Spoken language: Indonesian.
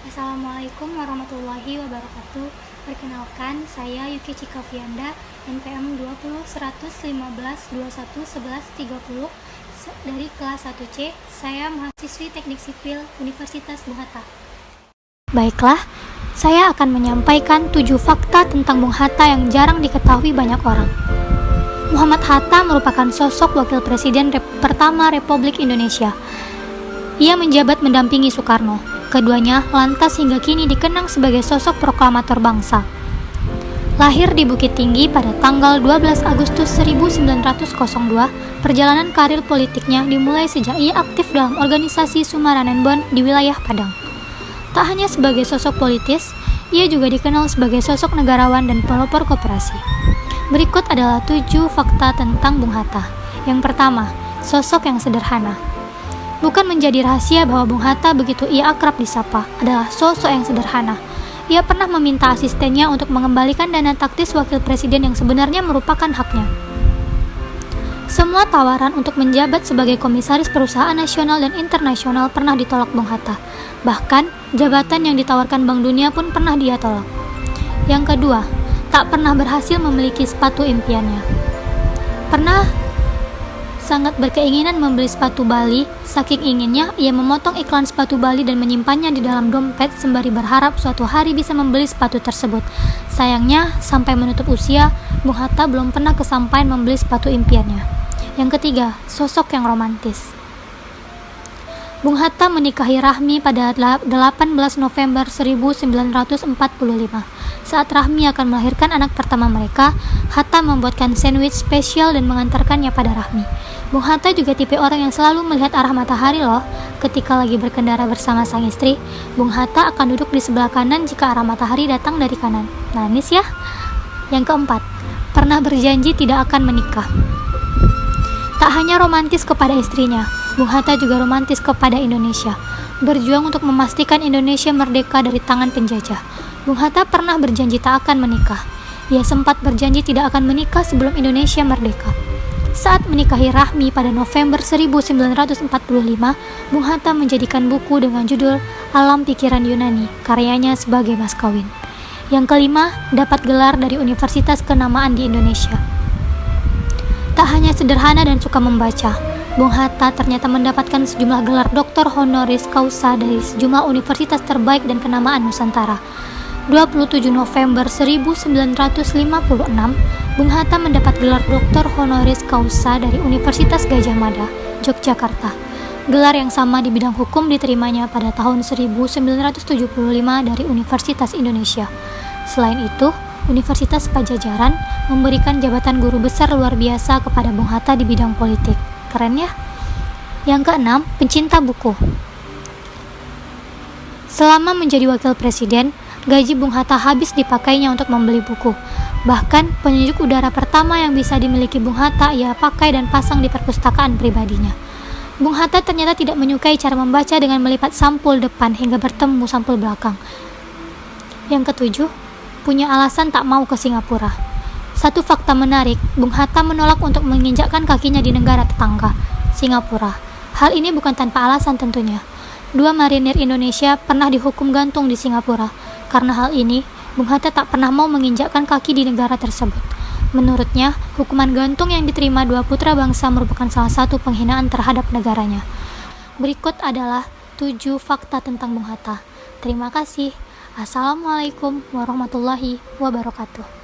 Assalamualaikum warahmatullahi wabarakatuh. Perkenalkan, saya Yuki Cikavianda, NPM 20 115 21 11 30 dari kelas 1C. Saya mahasiswi Teknik Sipil Universitas Bung Hatta. Baiklah, saya akan menyampaikan 7 fakta tentang Bung Hatta yang jarang diketahui banyak orang. Muhammad Hatta merupakan sosok wakil presiden pertama Republik Indonesia. Ia menjabat mendampingi Soekarno. Keduanya lantas hingga kini dikenang sebagai sosok proklamator bangsa. Lahir di Bukit Tinggi pada tanggal 12 Agustus 1902, perjalanan karir politiknya dimulai sejak ia aktif dalam organisasi Sumaranembon di wilayah Padang. Tak hanya sebagai sosok politis, ia juga dikenal sebagai sosok negarawan dan pelopor koperasi. Berikut adalah 7 fakta tentang Bung Hatta. Yang pertama, sosok yang sederhana. Bukan menjadi rahasia bahwa Bung Hatta begitu ia akrab disapa adalah sosok yang sederhana. Ia pernah meminta asistennya untuk mengembalikan dana taktis wakil presiden yang sebenarnya merupakan haknya. Semua tawaran untuk menjabat sebagai komisaris perusahaan nasional dan internasional pernah ditolak Bung Hatta. Bahkan, jabatan yang ditawarkan Bank Dunia pun pernah dia tolak. Yang kedua, tak pernah berhasil memiliki sepatu impiannya. Pernah sangat berkeinginan membeli sepatu Bali, saking inginnya ia memotong iklan sepatu Bali dan menyimpannya di dalam dompet sembari berharap suatu hari bisa membeli sepatu tersebut. Sayangnya, sampai menutup usia, Bung Hatta belum pernah kesampaian membeli sepatu impiannya. Yang ketiga, sosok yang romantis. Bung Hatta menikahi Rahmi pada 18 November 1945. Saat Rahmi akan melahirkan anak pertama mereka, Hatta membuatkan sandwich spesial dan mengantarkannya pada Rahmi. Bung Hatta juga tipe orang yang selalu melihat arah matahari loh. Ketika lagi berkendara bersama sang istri, Bung Hatta akan duduk di sebelah kanan jika arah matahari datang dari kanan. Manis ya? Yang keempat, pernah berjanji tidak akan menikah. Tak hanya romantis kepada istrinya, Bung Hatta juga romantis kepada Indonesia. Berjuang untuk memastikan Indonesia merdeka dari tangan penjajah. Bung Hatta pernah berjanji tak akan menikah. Ia sempat berjanji tidak akan menikah sebelum Indonesia merdeka. Saat menikahi Rahmi pada November 1945, Bung Hatta menjadikan buku dengan judul Alam Pikiran Yunani, karyanya sebagai mas kawin. Yang kelima, dapat gelar dari universitas kenamaan di Indonesia. Tak hanya sederhana dan suka membaca, Bung Hatta ternyata mendapatkan sejumlah gelar doktor honoris causa dari sejumlah universitas terbaik dan kenamaan Nusantara. 27 November 1956, Bung Hatta mendapat gelar doktor honoris causa dari Universitas Gadjah Mada, Yogyakarta. Gelar yang sama di bidang hukum diterimanya pada tahun 1975 dari Universitas Indonesia. Selain itu, Universitas Pajajaran memberikan jabatan guru besar luar biasa kepada Bung Hatta di bidang politik. Keren ya? Yang keenam, pencinta buku. Selama menjadi wakil presiden, gaji Bung Hatta habis dipakainya untuk membeli buku. Bahkan, penyejuk udara pertama yang bisa dimiliki Bung Hatta ia pakai dan pasang di perpustakaan pribadinya. Bung Hatta ternyata tidak menyukai cara membaca dengan melipat sampul depan hingga bertemu sampul belakang. Yang ketujuh, punya alasan tak mau ke Singapura. Satu fakta menarik, Bung Hatta menolak untuk menginjakkan kakinya di negara tetangga, Singapura. Hal ini bukan tanpa alasan tentunya. 2 marinir Indonesia pernah dihukum gantung di Singapura. Karena hal ini, Bung Hatta tak pernah mau menginjakkan kaki di negara tersebut. Menurutnya, hukuman gantung yang diterima 2 putra bangsa merupakan salah satu penghinaan terhadap negaranya. Berikut adalah 7 fakta tentang Bung Hatta. Terima kasih. Assalamualaikum warahmatullahi wabarakatuh.